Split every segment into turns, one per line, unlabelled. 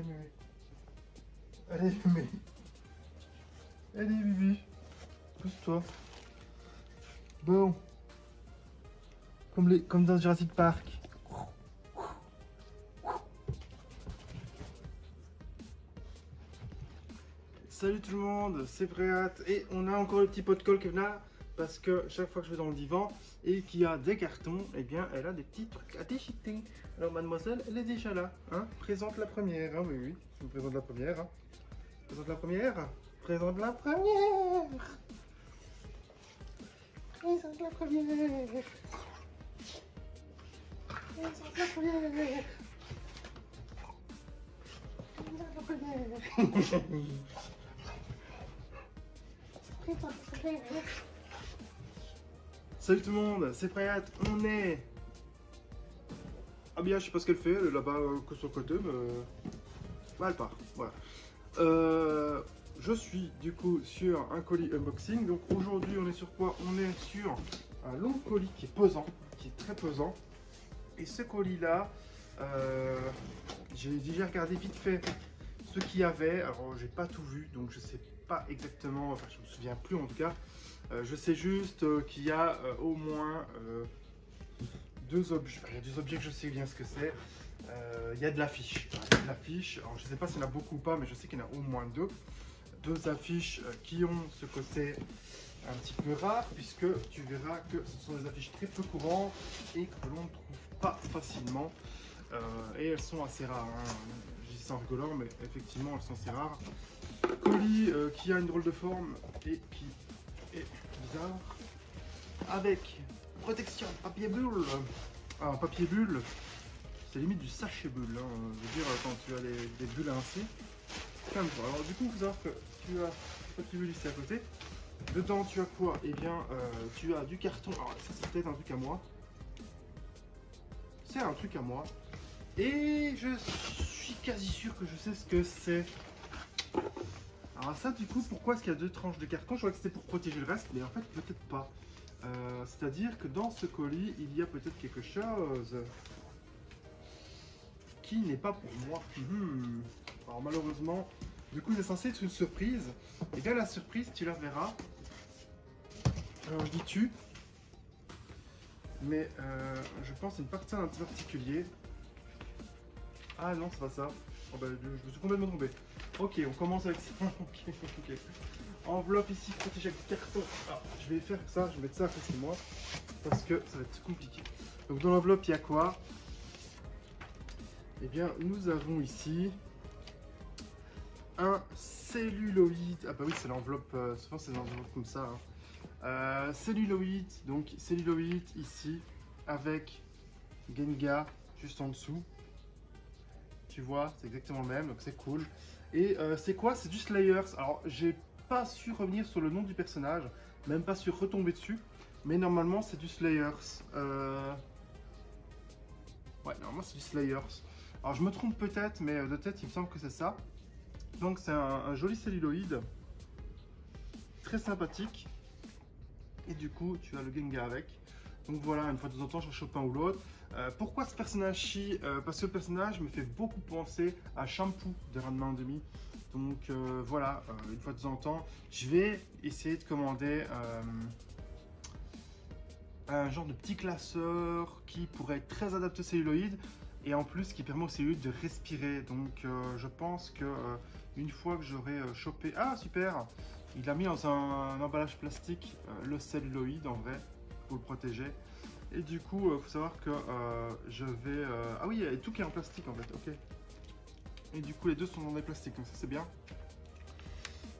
allez, mémé. Allez, mémé. Allez, Bibi. Pousse-toi. Bon. Comme dans Jurassic Park. Salut tout le monde, c'est Préat et on a encore le petit pot de colle qui est là parce que chaque fois que je vais dans le divan et qu'il y a des cartons, eh bien elle a des petits trucs à déchiqueter. Alors mademoiselle, elle est déjà là, hein. Présente la première, hein. Oui, oui, je me présente la première, hein. Présente la première. Présente la première. Présente la première. Présente la première. Présente la première. Salut tout le monde, c'est Préat, on est... Ah bien, je sais pas ce qu'elle fait, elle est là-bas que sur le côté, mais... Bah, elle part, voilà. Je suis du coup sur un colis unboxing, donc aujourd'hui on est sur quoi? On est sur un long colis qui est pesant, qui est très pesant. Et ce colis-là, j'ai déjà regardé vite fait ce qu'il y avait, alors j'ai pas tout vu, donc je sais pas exactement, enfin je me souviens plus en tout cas. Je sais juste qu'il y a au moins deux objets. Il y a deux objets que je sais bien ce que c'est. Il y a de l'affiche. Alors je sais pas s'il y en a beaucoup ou pas, mais je sais qu'il y en a au moins deux. Deux affiches qui ont ce côté un petit peu rare, puisque tu verras que ce sont des affiches très peu courantes et que l'on ne trouve pas facilement. Et elles sont assez rares. Hein. Je dis ça en rigolant, mais effectivement elles sont assez rares. Colis qui a une drôle de forme et qui est bizarre, avec protection papier bulle. Alors papier bulle, c'est limite du sachet bulle, hein. Je veux dire quand tu as des bulles ainsi. Comme ça. Alors du coup, il faut savoir que tu as le papier bulle ici à côté. Dedans, tu as quoi? Eh bien, tu as du carton. Alors ça, c'est peut-être un truc à moi. C'est un truc à moi. Et je suis quasi sûr que je sais ce que c'est. Alors ça, du coup, pourquoi est-ce qu'il y a deux tranches de carton? Je crois que c'était pour protéger le reste, mais en fait, peut-être pas. C'est-à-dire que dans ce colis, il y a peut-être quelque chose qui n'est pas pour moi. Alors malheureusement, du coup, c'est censé être une surprise. Et bien la surprise, tu la verras. Alors je dis tu, mais je pense à une partie en particulier. Ah non, c'est pas ça. Oh, bah, je me suis complètement trompé. Ok, on commence avec ça. Ok. Enveloppe ici protégée avec du carton. Alors, je vais faire ça, je vais mettre ça à côté de moi parce que ça va être compliqué. Donc dans l'enveloppe, il y a quoi? Eh bien, nous avons ici un celluloïd. Ah bah oui, c'est l'enveloppe, souvent c'est l'enveloppe comme ça. Hein. Celluloïd, donc celluloïd ici avec Genga juste en dessous. Tu vois, c'est exactement le même, donc c'est cool. Et c'est quoi? C'est du Slayers. Alors, j'ai pas su revenir sur le nom du personnage, même pas su retomber dessus, mais normalement c'est du Slayers. Ouais, normalement c'est du Slayers. Alors je me trompe peut-être, mais de tête il me semble que c'est ça. Donc c'est un joli celluloïd, très sympathique. Et du coup tu as le Genga avec. Donc voilà, une fois de temps en temps je chope un ou l'autre. Pourquoi ce personnage-ci? Parce que le personnage me fait beaucoup penser à Shampoo de Ranma 1,5. Donc voilà, une fois de temps en temps, je vais essayer de commander un genre de petit classeur qui pourrait être très adapté au celluloïd et en plus qui permet au celluloïd de respirer. Donc je pense que une fois que j'aurai chopé... Ah super! Il a mis dans un emballage plastique le celluloïd en vrai pour le protéger. Et du coup, il faut savoir que je vais... Ah oui, il y a tout qui est en plastique en fait, ok. Et du coup, les deux sont dans des plastiques, donc ça c'est bien.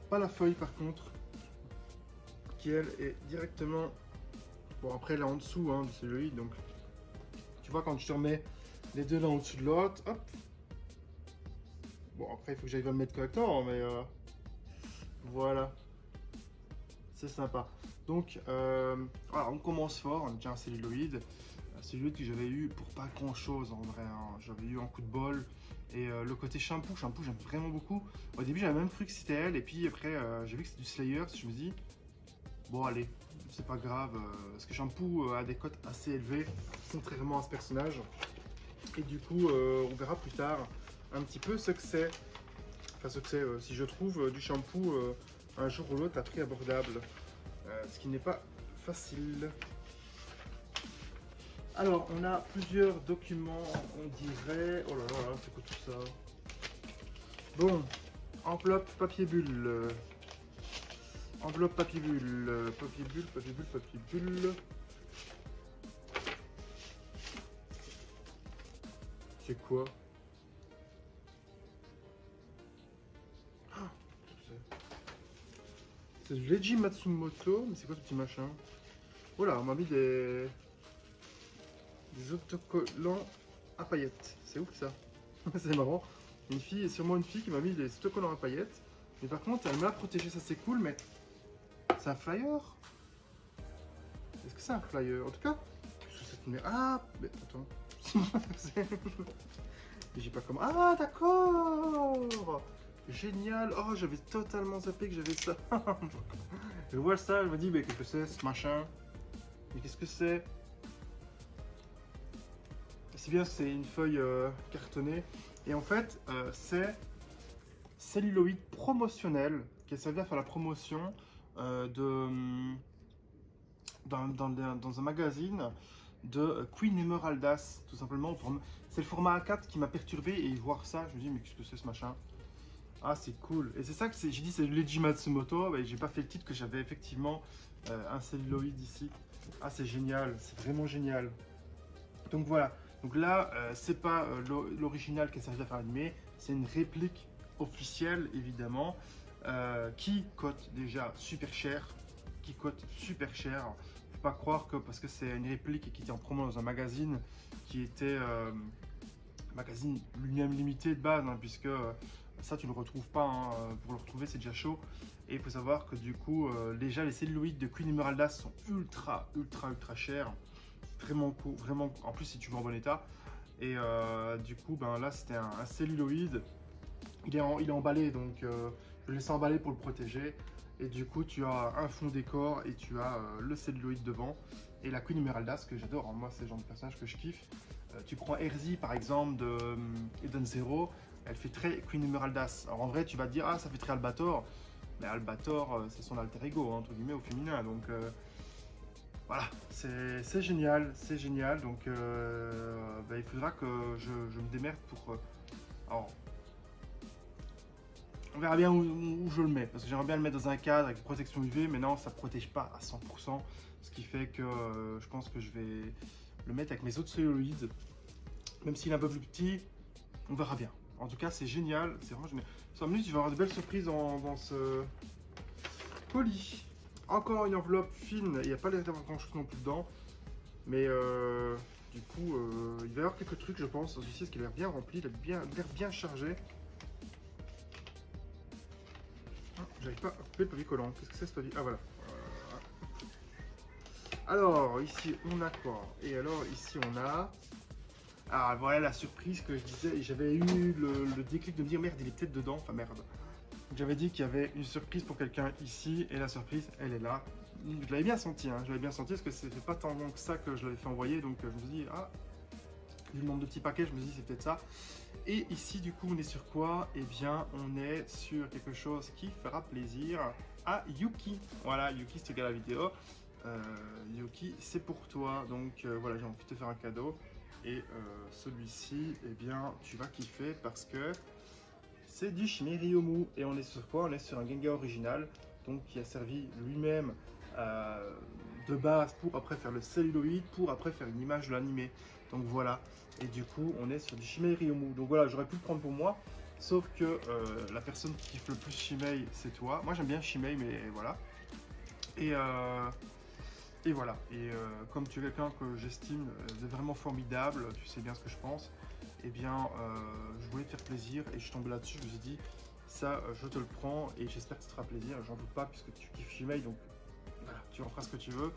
Pas la feuille par contre, qui elle est directement... Bon après elle est en dessous hein, du celluloïd, donc... Tu vois quand tu remets les deux l'un au-dessus de l'autre, hop. Bon après il faut que j'aille le mettre correctement, mais... Voilà. C'est sympa. Donc, voilà, on commence fort. On a déjà un celluloïd. Un celluloïd que j'avais eu pour pas grand chose en vrai. Hein. J'avais eu un coup de bol. Et le côté shampoo j'aime vraiment beaucoup. Au début, j'avais même cru que c'était elle. Et puis après, j'ai vu que c'était du Slayers. Je me dis, bon, allez, c'est pas grave. Parce que shampoo a des cotes assez élevées, contrairement à ce personnage. Et du coup, on verra plus tard. un petit peu ce que c'est. Enfin, ce que c'est, si je trouve du shampoo un jour ou l'autre à prix abordable. Ce qui n'est pas facile. Alors, on a plusieurs documents, on dirait. Oh là là, c'est quoi tout ça? Bon, enveloppe, papier bulle. Enveloppe, papier bulle. Papier bulle, papier bulle, papier bulle. C'est quoi? C'est du Leiji Matsumoto, mais c'est quoi ce petit machin? Oh là, on m'a mis des autocollants à paillettes. C'est ouf ça. C'est marrant. Une fille, sûrement une fille qui m'a mis des autocollants à paillettes. Mais par contre, elle m'a protégé, ça c'est cool, mais c'est un flyer? Est-ce que c'est un flyer? En tout cas, ah, mais attends. J'ai pas comme. Ah, d'accord! Génial! Oh, j'avais totalement zappé que j'avais ça. Je vois ça, je me dis, mais qu'est-ce que c'est ce machin? Mais qu'est-ce que c'est? C'est bien, c'est une feuille cartonnée. Et en fait, c'est celluloïd promotionnel qui est servi à faire la promotion dans un magazine de Queen Emeraldas, tout simplement. C'est le format A4 qui m'a perturbé et voir ça, je me dis, mais qu'est-ce que c'est ce machin? Ah, c'est cool. Et c'est ça que j'ai dit, c'est Leiji Matsumoto. J'ai pas fait le titre que j'avais effectivement un celluloïd ici. Ah, c'est génial, c'est vraiment génial. Donc voilà. Donc là, c'est pas l'original qui est servi à faire animer, c'est une réplique officielle évidemment qui coûte déjà super cher. Faut pas croire que parce que c'est une réplique qui était en promo dans un magazine qui était magazine lui-même limité de base, hein, puisque ça tu ne le retrouves pas, hein, pour le retrouver c'est déjà chaud. Et il faut savoir que du coup déjà les celluloïdes de Queen Emeraldas sont ultra chers, vraiment cool, vraiment, en plus si tu veux en bon état. Et du coup ben là c'était un celluloïd, il est emballé, donc je le laisse emballer pour le protéger. Et du coup tu as un fond décor et tu as le celluloïd devant. Et la Queen Emeraldas que j'adore, hein, moi c'est le genre de personnage que je kiffe. Tu prends Erzi par exemple de Eden Zero, elle fait très Queen Emeraldas. Alors en vrai tu vas te dire, ah ça fait très Albator, mais Albator c'est son alter ego, hein, entre guillemets, au féminin. Donc voilà, c'est génial, c'est génial. Donc bah, il faudra que je me démerde pour... alors, on verra bien où je le mets, parce que j'aimerais bien le mettre dans un cadre avec protection UV, mais non, ça ne protège pas à 100%, ce qui fait que je pense que je vais le mettre avec mes autres celluloïdes, même s'il est un peu plus petit, on verra bien. En tout cas, c'est génial, c'est vraiment génial. Sur minutes, tu vas avoir de belles surprises dans ce colis. Encore une enveloppe fine, il n'y a pas l'air d'avoir grand chose non plus dedans, mais du coup, il va y avoir quelques trucs, je pense, dans celui-ci, parce qu'il a l'air bien rempli, il a l'air bien chargé. J'arrive pas à couper le papier collant. Qu'est-ce que c'est ce papier? Ah voilà. Alors ici on a quoi? Et alors ici on a... Ah voilà la surprise que je disais. J'avais eu le déclic de me dire merde, il est peut-être dedans. Enfin merde. J'avais dit qu'il y avait une surprise pour quelqu'un ici. Et la surprise elle est là. Je l'avais bien senti, hein. Je l'avais bien senti parce que c'était pas tant long que ça que je l'avais fait envoyer. Donc je me suis dit, ah, vu le nombre de petits paquets, je me dis c'est peut-être ça. Et ici, du coup, on est sur quoi? Eh bien, on est sur quelque chose qui fera plaisir à Yuki. Voilà, Yuki, si tu regardes la vidéo, Yuki, c'est pour toi. Donc, voilà, j'ai envie de te faire un cadeau. Et celui-ci, eh bien, tu vas kiffer parce que c'est du Shimeriomu. Et on est sur quoi? On est sur un Gengar original, donc qui a servi lui-même de base pour après faire le celluloïd, pour après faire une image de l'animé. Donc voilà, et du coup on est sur du Shimeriomu. Donc voilà, j'aurais pu le prendre pour moi, sauf que la personne qui kiffe le plus Shimei, c'est toi. Moi j'aime bien Shimei, mais voilà. Et voilà, et comme tu es quelqu'un que j'estime de vraiment formidable, tu sais bien ce que je pense, et eh bien je voulais te faire plaisir et je suis tombé là-dessus, je me suis dit, ça je te le prends et j'espère que ça te fera plaisir, j'en doute pas puisque tu kiffes Shimei, donc voilà, tu en feras ce que tu veux,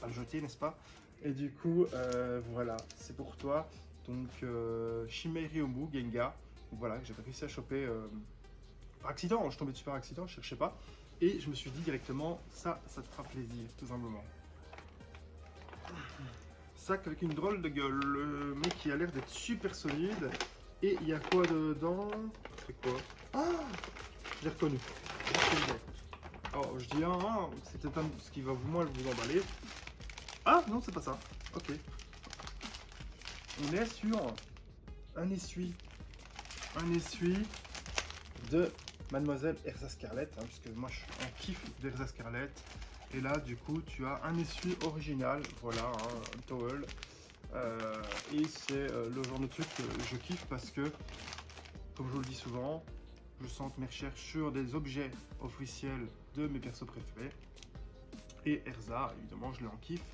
pas le jeter, n'est-ce pas? Et du coup, voilà, c'est pour toi. Donc, Shimeriomu Gengar. Voilà, que j'ai réussi à choper par accident. Je suis tombé dessus par accident, je cherchais pas. Et je me suis dit directement, ça te fera plaisir, tout simplement. Sac avec une drôle de gueule, le mec qui a l'air d'être super solide. Et il y a quoi dedans? C'est quoi? Ah, je l'ai reconnu. Alors je dis c'est peut-être ce qui va moins vous emballer. Ah non, c'est pas ça. Ok. On est sur un essuie. Un essuie de Mademoiselle Elsa Scarlett, hein, puisque moi je suis en kiff d'Elsa Scarlett. Et là, du coup, tu as un essuie original, voilà, un towel. Et c'est le genre de truc que je kiffe parce que, comme je vous le dis souvent, je centre mes recherches sur des objets officiels de mes persos préférés. Et Elsa, évidemment, je l'en kiffe.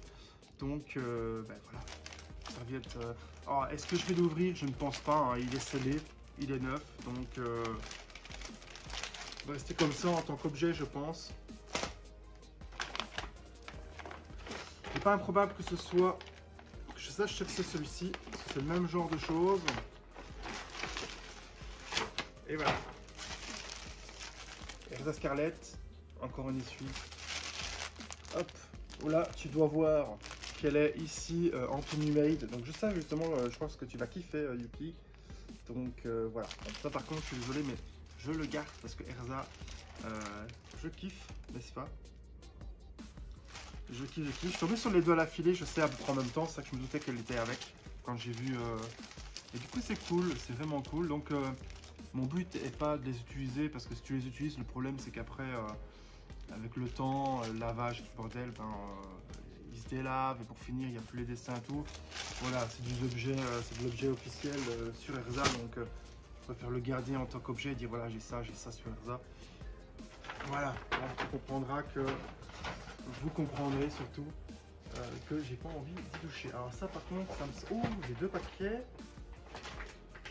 Donc, ben voilà, serviette. Alors, est-ce que je vais l'ouvrir? Je ne pense pas, hein, il est scellé, il est neuf, donc va rester comme ça en tant qu'objet, je pense. Il n'est pas improbable que ce soit, que je sache que c'est celui-ci, parce que c'est le même genre de choses. Et voilà. Elsa Scarlett, encore un essuie. Hop, là tu dois voir qu'elle est ici en tenue maid. Donc je sais justement, je pense que tu vas kiffer Yuki. Donc voilà. Ça par contre, je suis désolé, mais je le garde parce que Elsa, je kiffe, n'est-ce pas? Je kiffe, je kiffe. Je suis tombé sur les deux à la filée, je sais à peu près en même temps, c'est ça que je me doutais qu'elle était avec quand j'ai vu. Et du coup c'est cool, c'est vraiment cool. Donc mon but n'est pas de les utiliser parce que si tu les utilises, le problème c'est qu'après, avec le temps, le lavage, tout le bordel, ben, ils se délavent et pour finir il n'y a plus les dessins et tout. Voilà, c'est de l'objet officiel sur Elsa, donc je préfère le garder en tant qu'objet et dire voilà j'ai ça sur Elsa. Voilà, alors, tu comprendras que vous comprendrez surtout que j'ai pas envie d'y toucher. Alors ça par contre, ça me... Oh, j'ai deux paquets.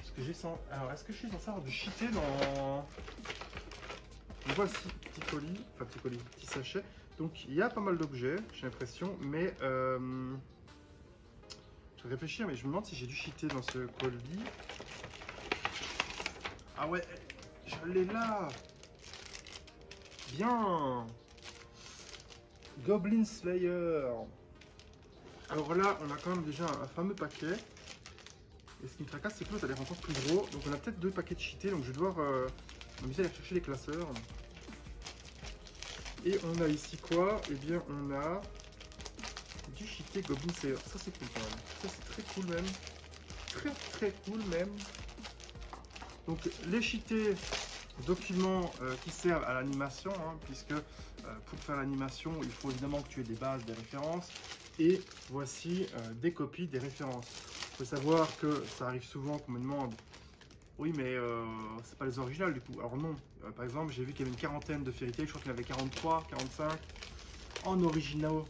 Est-ce que j'ai sans... Alors est-ce que je suis censé avoir du cheaté dans... Voici, petit colis, enfin petit colis, petit sachet. Donc il y a pas mal d'objets, j'ai l'impression, mais je vais réfléchir, mais je me demande si j'ai dû cheater dans ce colis. Ah ouais, je l'ai là. Bien. Goblin Slayer. Alors là, on a quand même déjà un fameux paquet. Et ce qui me tracasse, c'est que l'autre a l'air encore plus gros. Donc on a peut-être deux paquets de cheatés, donc je vais devoir m'amuser à aller chercher les classeurs. Et on a ici quoi? Eh bien, on a du cheaté Goblin Slayer. Ça, c'est cool quand même. Ça, c'est très cool même. Très cool même. Donc, les cheatés documents qui servent à l'animation, hein, puisque pour faire l'animation, il faut évidemment que tu aies des bases, des références. Et voici des copies des références. Il faut savoir que ça arrive souvent qu'on me demande oui, mais c'est pas les originales du coup. Alors non, par exemple, j'ai vu qu'il y avait une quarantaine de Fairy Tail, je crois qu'il y avait 43, 45 en originaux,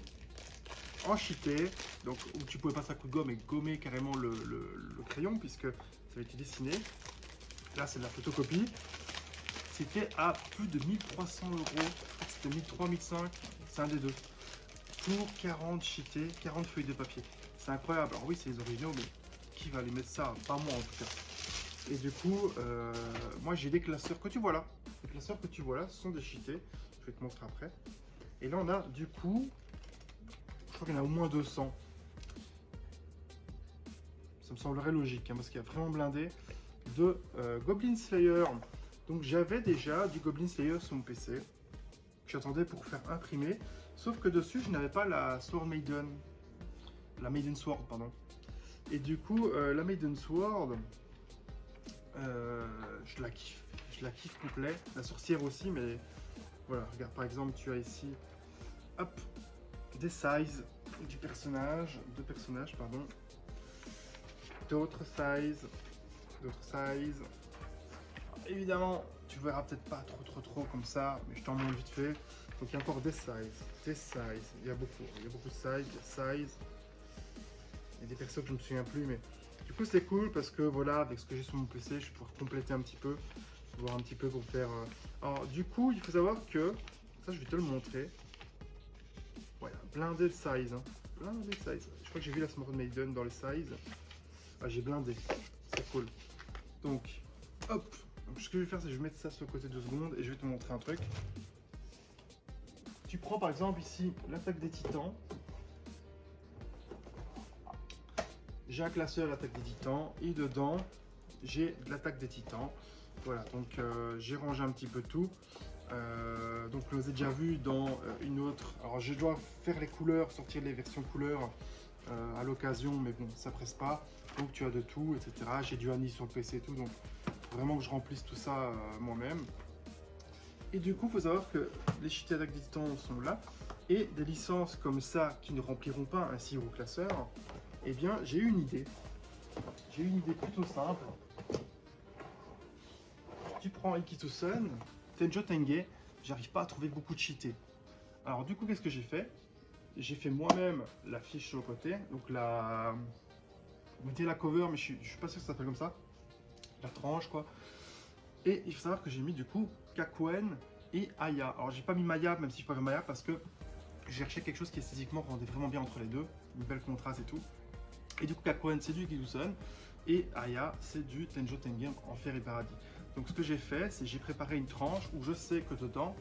en cheaté, donc où tu pouvais passer un coup de gomme et gommer carrément le crayon puisque ça avait été dessiné. Là, c'est de la photocopie. C'était à plus de 1300 €. C'était 1300, 1500, c'est un des deux. Pour 40 cheatés, 40 feuilles de papier. C'est incroyable. Alors oui, c'est les originaux, mais qui va les mettre ça? Pas moi en tout cas. Et du coup, moi j'ai des classeurs que tu vois là. Les classeurs que tu vois là, ce sont des cheatés. Je vais te montrer après. Et là, on a du coup, je crois qu'il y en a au moins 200. Ça me semblerait logique, hein, parce qu'il y a vraiment blindé de Goblin Slayer. Donc j'avais déjà du Goblin Slayer sur mon PC, que j'attendais pour faire imprimer. Sauf que dessus, je n'avais pas la Sword Maiden. La Maiden Sword, pardon. Et du coup, la Maiden Sword... je la kiffe complet, la sorcière aussi, mais voilà, regarde par exemple, tu as ici, hop, des sizes du personnage, pardon, d'autres sizes. Alors, évidemment, tu verras peut-être pas trop comme ça, mais je t'en montre vite fait. Donc il y a encore des sizes, il y a beaucoup de sizes, il y a des persos que je ne me souviens plus, mais du coup c'est cool parce que voilà, avec ce que j'ai sur mon PC, je vais pouvoir compléter un petit peu, voir un petit peu pour faire... Alors du coup, il faut savoir que, ça je vais te le montrer, voilà, blindé de size, hein. Blindé de size. Je crois que j'ai vu la Sword Maiden dans les sizes. Ah, j'ai blindé, c'est cool. Donc, hop, donc, ce que je vais faire, c'est que je vais mettre ça sur le côté 2 secondes et je vais te montrer un truc. Tu prends par exemple ici l'attaque des titans. J'ai un classeur l'attaque des titans et dedans, j'ai de l'attaque des titans. Voilà, donc j'ai rangé un petit peu tout. Donc je vous ai déjà vu dans une autre. Alors je dois faire les couleurs, sortir les versions couleurs à l'occasion, mais bon, ça presse pas. Donc tu as de tout, etc. J'ai du Annie sur le PC et tout, donc faut vraiment que je remplisse tout ça moi-même. Et du coup, il faut savoir que les cheatés attaque des titans sont là. Et des licences comme ça qui ne rempliront pas un si gros classeur, eh bien j'ai une idée. J'ai une idée plutôt simple. Tu prends Ikito-sun, Tenjo Tenge, j'arrive pas à trouver beaucoup de cheatés. Alors du coup, qu'est-ce que j'ai fait? J'ai fait moi-même la fiche sur le côté, donc la... Vous mettez la cover, mais je suis pas sûr que ça s'appelle comme ça. La tranche, quoi. Et il faut savoir que j'ai mis du coup Kakuen et Aya. Alors j'ai pas mis Maya, même si je préfère Maya, parce que j'ai cherché quelque chose qui esthétiquement rendait vraiment bien entre les deux. Une belle contraste et tout. Et du coup, Kakuen, c'est du Ikito-sun. Et Aya, c'est du Tenjo Tenge, Enfer et Paradis. Donc ce que j'ai fait, c'est j'ai préparé une tranche où je sais que dedans,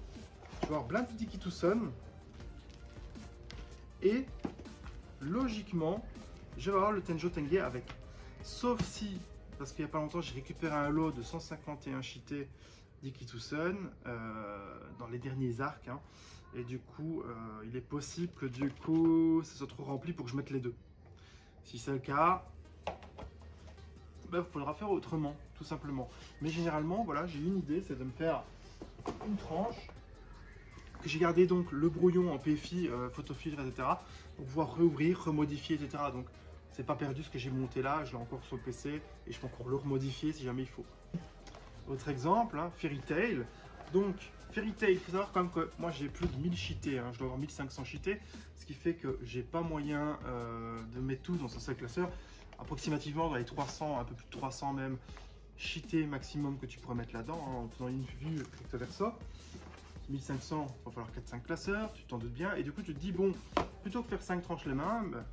je vais avoir plein d'Ikito-sun. Et logiquement, je vais avoir le Tenjo Tenge avec. Sauf si, parce qu'il n'y a pas longtemps, j'ai récupéré un lot de 151 cheatés d'Ikito-sun dans les derniers arcs. Hein. Et du coup, il est possible que du coup, ça soit trop rempli pour que je mette les deux. Si c'est le cas, il faudra faire autrement, tout simplement. Mais généralement, voilà, j'ai une idée, c'est de me faire une tranche que j'ai gardé donc le brouillon en PFI, photofiltre, etc. pour pouvoir réouvrir, remodifier, etc. Donc, c'est pas perdu ce que j'ai monté là, je l'ai encore sur le PC et je peux encore le remodifier si jamais il faut. Autre exemple, hein, Fairy Tail. Donc, Fairy Tail, il faut savoir quand même que moi j'ai plus de 1000 cheatés, hein, je dois avoir 1500 cheatés, ce qui fait que j'ai pas moyen de mettre tout dans un seul classeur. Approximativement dans les 300, un peu plus de 300 même, cheatés maximum que tu pourrais mettre là-dedans, hein, en faisant une vue recto verso. 1500, il va falloir 4-5 classeurs, tu t'en doutes bien, et du coup tu te dis, bon, plutôt que faire 5 tranches les mains, bah,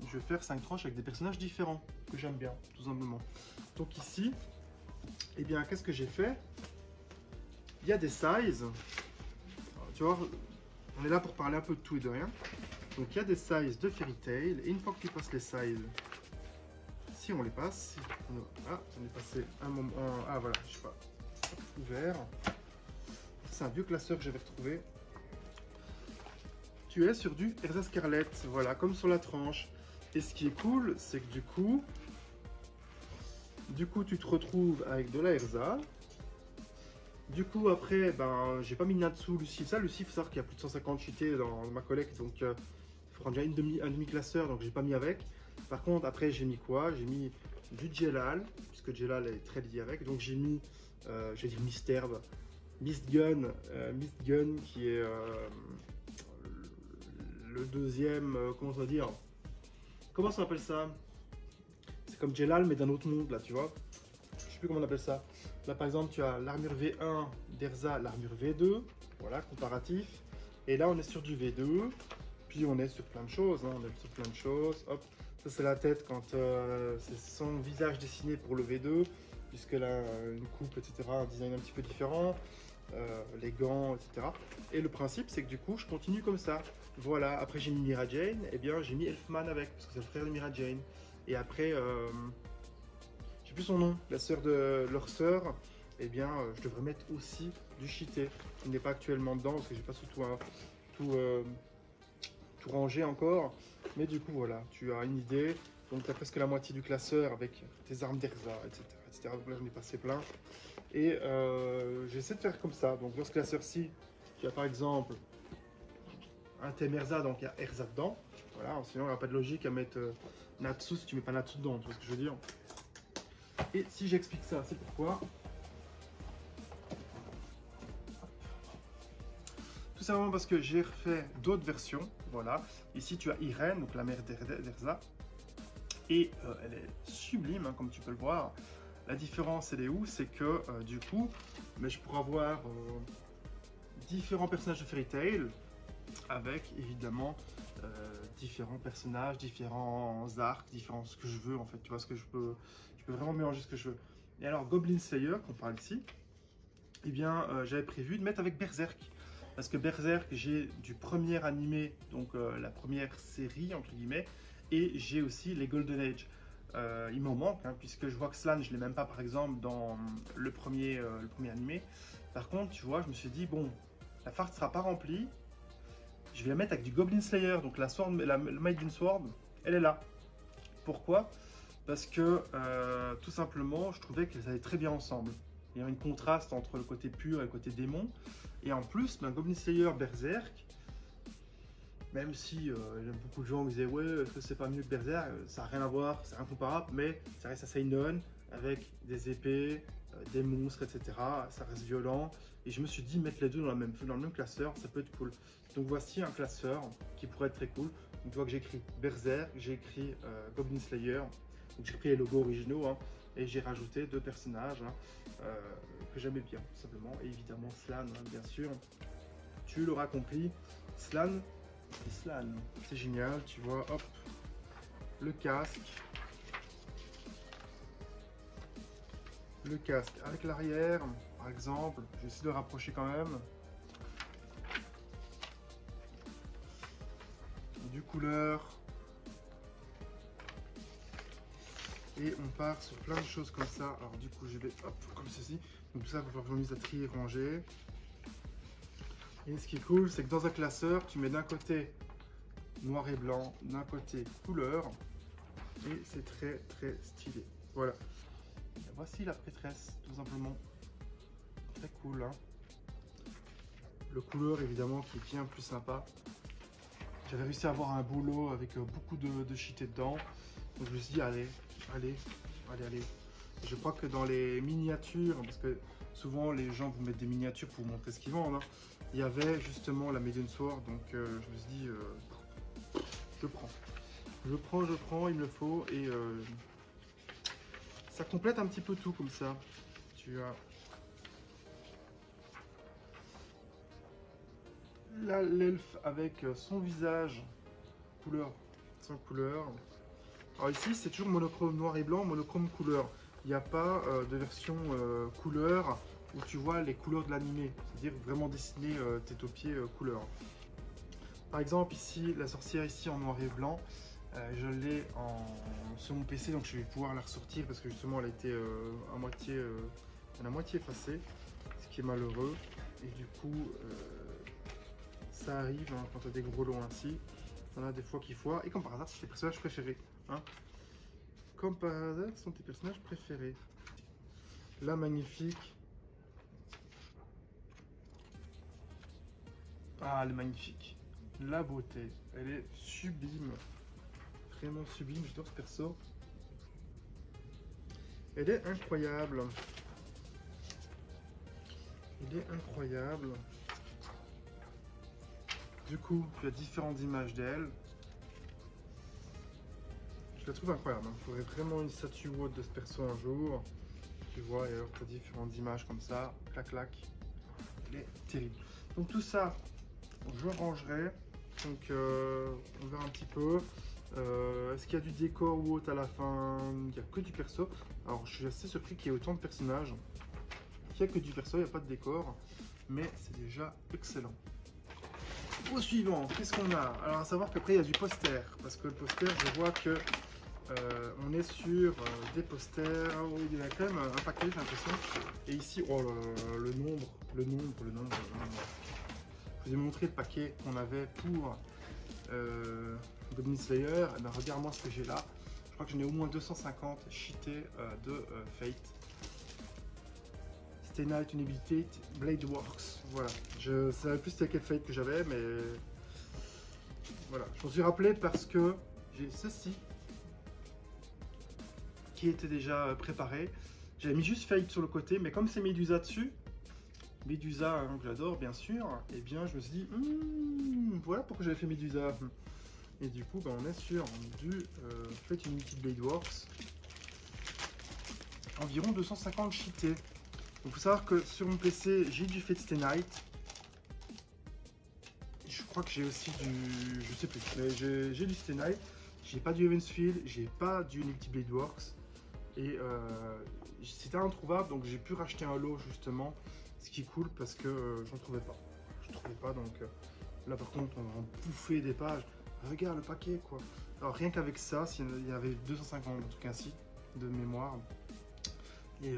je vais faire 5 tranches avec des personnages différents, que j'aime bien, tout simplement. Donc ici, eh bien, qu'est-ce que j'ai fait? Il y a des sizes. Alors, tu vois, on est là pour parler un peu de tout et de rien. Donc, il y a des sizes de Fairy Tail. Et une fois que tu passes les sizes, si on les passe, ah, j'en ai passé un moment. Ah, voilà, je sais pas. Ouvert. C'est un vieux classeur que j'avais retrouvé. Tu es sur du Erza Scarlet. Voilà, comme sur la tranche. Et ce qui est cool, c'est que du coup, tu te retrouves avec de la Erza. Du coup, après, ben, j'ai pas mis Natsu, Lucie. Ça, Lucie, il faut savoir qu'il y a plus de 150 cheatés dans ma collecte. Donc, il faut prendre déjà un demi-classeur. Donc, j'ai pas mis avec. Par contre, après, j'ai mis quoi? J'ai mis du Jelal, puisque Jelal est très lié avec. Donc, j'ai mis, je vais dire Misterve, Mistgun, qui est le deuxième, comment on va dire? Comment ça s'appelle ça? C'est comme Jelal, mais d'un autre monde, là, tu vois. Je sais plus comment on appelle ça. Là, par exemple, tu as l'armure V1 d'Erza, l'armure V2. Voilà, comparatif. Et là, on est sur du V2. Puis, on est sur plein de choses. Hein. On est sur plein de choses. Hop. Ça, c'est la tête quand c'est son visage dessiné pour le V2. Puisqu'elle a une coupe, etc. Un design un petit peu différent. Les gants, etc. Et le principe, c'est que du coup, je continue comme ça. Voilà. Après, j'ai mis Mira Jane. Et bien, j'ai mis Elfman avec. Parce que c'est le frère de Mira Jane. Et après... j'ai plus son nom, la sœur de leur sœur, eh bien, je devrais mettre aussi du cheaté, qui n'est pas actuellement dedans, parce que j'ai pas surtout tout rangé encore. Mais du coup, voilà, tu as une idée. Donc, tu as presque la moitié du classeur avec tes armes d'Erza, etc., etc. Donc là, j'en ai passé plein. Et j'essaie de faire comme ça. Donc, dans ce classeur-ci, tu as par exemple un thème Erza, donc il y a Erza dedans. Voilà, sinon, il n'y aura pas de logique à mettre Natsu si tu mets pas Natsu dedans, tu vois ce que je veux dire. Et si j'explique ça, c'est pourquoi. Tout simplement parce que j'ai refait d'autres versions. Voilà. Ici, tu as Irène, donc la mère d'Erza. Et elle est sublime, hein, comme tu peux le voir. La différence, elle est où? C'est que, du coup, mais je pourrais avoir différents personnages de Fairy Tail avec, évidemment, différents personnages, différents arcs, différents ce que je veux, en fait. Tu vois, ce que je peux vraiment mélanger ce que je veux. Et alors, Goblin Slayer, qu'on parle ici, eh bien, j'avais prévu de mettre avec Berserk. Parce que Berserk, j'ai du premier animé, donc la première série, entre guillemets, et j'ai aussi les Golden Age. il m'en manque, hein, puisque je vois que Slann, je ne l'ai même pas par exemple dans le premier animé. Par contre, tu vois, je me suis dit, bon, la farce ne sera pas remplie. Je vais la mettre avec du Goblin Slayer, donc le Maiden Sword, elle est là. Pourquoi? Parce que tout simplement, je trouvais qu'elles allaient très bien ensemble. Il y a un contraste entre le côté pur et le côté démon. Et en plus, Goblin Slayer Berserk, même si beaucoup de gens me disaient ouais, est-ce que c'est pas mieux que Berserk, ça n'a rien à voir, c'est incomparable, mais ça reste à Seinen avec des épées, des monstres, etc. Ça reste violent. Et je me suis dit mettre les deux dans le même classeur, ça peut être cool. Donc voici un classeur qui pourrait être très cool. Donc tu vois que j'ai écrit Berserk, j'ai écrit Goblin Slayer, donc j'ai pris les logos originaux hein, et j'ai rajouté deux personnages hein, que j'aimais bien, tout simplement. Et évidemment Slann, hein, bien sûr. Tu l'auras compris, Slann. C'est génial, tu vois, hop, le casque avec l'arrière, par exemple, je vais essayer de le rapprocher quand même, du couleur, et on part sur plein de choses comme ça. Alors du coup, je vais, hop, comme ceci, donc tout ça, il va falloir que je mise à trier et ranger. Et ce qui est cool, c'est que dans un classeur, tu mets d'un côté noir et blanc, d'un côté couleur, et c'est très très stylé. Voilà. Et voici la prêtresse, tout simplement. Très cool, hein. Le couleur, évidemment, qui est bien plus sympa. J'avais réussi à avoir un boulot avec beaucoup de cheatés dedans. Donc je me suis dit, allez. Je crois que dans les miniatures, parce que souvent les gens vous mettent des miniatures pour vous montrer ce qu'ils vendent, hein, il y avait justement la Maiden Sword, donc je me suis dit, je prends, il me le faut, et ça complète un petit peu tout comme ça. Tu as là l'elfe avec son visage, sans couleur. Alors ici c'est toujours monochrome noir et blanc, monochrome couleur. Il n'y a pas de version couleur où tu vois les couleurs de l'animé, c'est-à-dire vraiment dessiner tête aux pieds couleur. Par exemple ici, la sorcière ici en noir et blanc, je l'ai sur mon PC, donc je vais pouvoir la ressortir parce que justement elle a été à moitié effacée, ce qui est malheureux. Et du coup, ça arrive hein, quand tu as des gros lots ainsi. Il y en a des fois qu'il faut. Et comme par hasard, c'est tes personnages préférés. Hein. Comme par hasard, ce sont tes personnages préférés. La magnifique. Ah, elle est magnifique. La beauté. Elle est sublime. Vraiment sublime. J'adore ce perso. Elle est incroyable. Il est incroyable. Du coup, tu as différentes images d'elle. Je la trouve incroyable. Il faudrait vraiment une statue haute de ce perso un jour. Tu vois, et alors tu as différentes images comme ça. Clac, clac. Elle est terrible. Donc tout ça, je rangerai. Donc on verra un petit peu. Est-ce qu'il y a du décor ou autre à la fin? Il n'y a que du perso. Alors je suis assez surpris qu'il y ait autant de personnages. Il n'y a que du perso, il n'y a pas de décor. Mais c'est déjà excellent. Au suivant, qu'est-ce qu'on a? Alors à savoir qu'après il y a du poster, parce que le poster, je vois que on est sur des posters. Oh, il y a quand même un paquet, j'ai l'impression. Et ici, oh là là, le nombre. Je vous ai montré le paquet qu'on avait pour Goblin Slayer. Et ben, regarde-moi ce que j'ai là. Je crois que j'en ai au moins 250 cheatés de Fate. Stay Night Unability Blade Works. Voilà, je savais plus c'était quel Fate que j'avais, mais voilà, je m'en suis rappelé parce que j'ai ceci qui était déjà préparé. J'avais mis juste Fate sur le côté, mais comme c'est Medusa dessus, Medusa hein, que j'adore bien sûr, et bien je me suis dit voilà pourquoi j'avais fait Medusa. Et du coup ben, on est sur du Fate Unity Blade Works, environ 250 cheatés. Donc il faut savoir que sur mon PC j'ai du Fate Stay Night. Je crois que j'ai aussi du, je sais plus, mais j'ai du Stay Night. J'ai pas du Evansfield, j'ai pas du Unity Blade Works. Et c'était introuvable, donc j'ai pu racheter un lot justement, ce qui est cool parce que j'en trouvais pas. Je trouvais pas, donc là par contre on va en bouffer des pages. Regarde le paquet quoi. Alors rien qu'avec ça, il y avait 250 trucs ainsi de mémoire. Et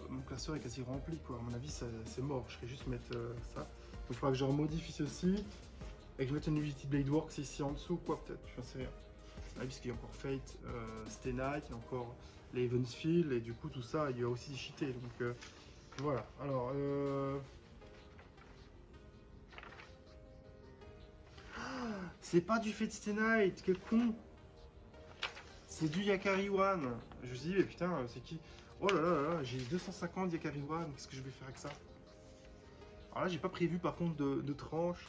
mon classeur est quasi rempli quoi. À mon avis c'est mort. Je vais juste mettre ça. Donc il faudra que je remodifie ceci et que je mette une Unity Blade Works ici en dessous quoi peut-être. Je sais rien. Ah, puisqu'il y a encore Fate, Stay Night, il y a encore les Evansfield et du coup tout ça il y a aussi cheaté. Donc voilà. Alors c'est pas du Fate Stay Night, quel con! C'est du Yakari One. Je me suis dit, mais putain, c'est qui? Oh là là là, j'ai 250 Yakari One, qu'est-ce que je vais faire avec ça? Alors là, j'ai pas prévu par contre de tranche.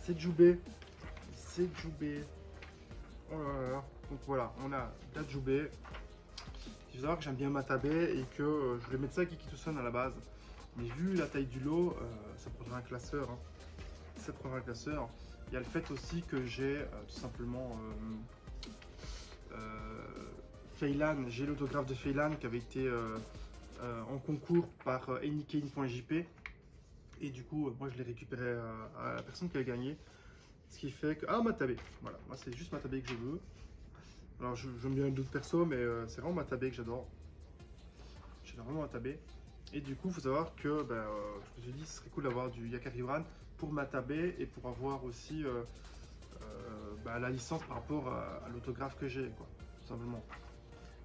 C'est Jubei. C'est Jubei. Oh là là là. Donc voilà, on a la Jubei. Il faut savoir que j'aime bien Matabe et que je voulais mettre ça à Kikito-san à la base. Mais vu la taille du lot, ça prendra un classeur. Hein. Ça prendra un classeur. Il y a le fait aussi que j'ai tout simplement Feilan, j'ai l'autographe de Feilan qui avait été en concours par Anycane.jp et du coup moi je l'ai récupéré à la personne qui a gagné, ce qui fait que... Ah, Matabe, voilà, moi c'est juste Matabe que je veux. Alors j'aime bien d'autres persos mais c'est vraiment Matabe que j'adore. J'adore vraiment Matabe. Et du coup il faut savoir que je me suis dit ce serait cool d'avoir du Yakari Uran pour Matabe et pour avoir aussi la licence par rapport à l'autographe que j'ai quoi, tout simplement.